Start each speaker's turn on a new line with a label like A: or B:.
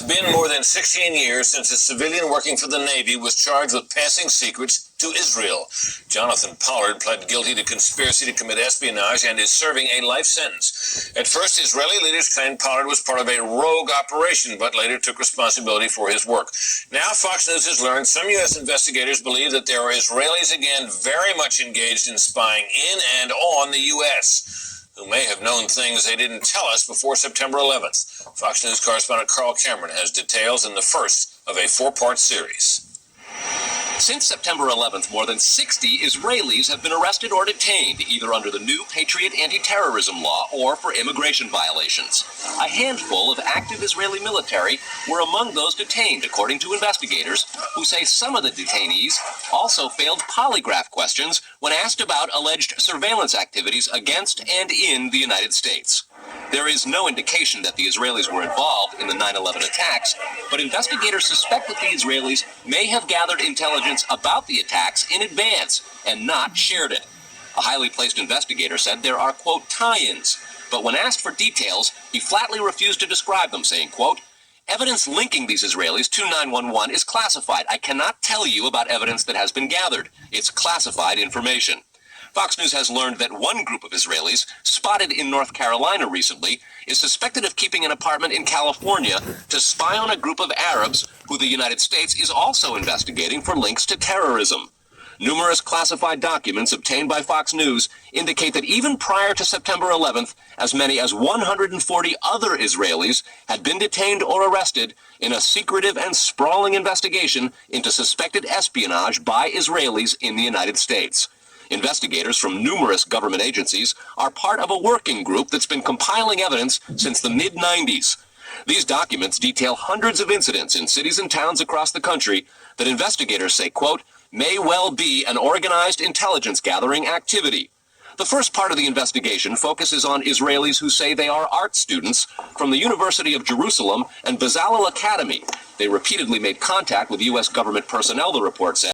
A: It's been more than 16 years since a civilian working for the Navy was charged with passing secrets to Israel. Jonathan Pollard pled guilty to conspiracy to commit espionage and is serving a life sentence. At first, Israeli leaders claimed Pollard was part of a rogue operation, but later took responsibility for his work. Now, Fox News has learned some U.S. investigators believe that there are Israelis again very much engaged in spying in and on the U.S., who may have known things they didn't tell us before September 11th. Fox News correspondent Carl Cameron has details in the first of a four-part series.
B: Since September 11th, more than 60 Israelis have been arrested or detained, either under the new Patriot anti-terrorism law or for immigration violations. A handful of active Israeli military were among those detained, according to investigators, who say some of the detainees also failed polygraph questions when asked about alleged surveillance activities against and in the United States. There is no indication that the Israelis were involved in the 9/11 attacks, but investigators suspect that the Israelis may have gathered intelligence about the attacks in advance and not shared it. A highly placed investigator said there are, quote, tie-ins, but when asked for details, he flatly refused to describe them, saying, quote, evidence linking these Israelis to 9/11 is classified. I cannot tell you about evidence that has been gathered. It's classified information. Fox News has learned that one group of Israelis, spotted in North Carolina recently, is suspected of keeping an apartment in California to spy on a group of Arabs who the United States is also investigating for links to terrorism. Numerous classified documents obtained by Fox News indicate that even prior to September 11th, as many as 140 other Israelis had been detained or arrested in a secretive and sprawling investigation into suspected espionage by Israelis in the United States. Investigators from numerous government agencies are part of a working group that's been compiling evidence since the mid-90s. These documents detail hundreds of incidents in cities and towns across the country that investigators say, quote, may well be an organized intelligence gathering activity. The first part of the investigation focuses on Israelis who say they are art students from the University of Jerusalem and Bezalel Academy. They repeatedly made contact with U.S. government personnel, the report said.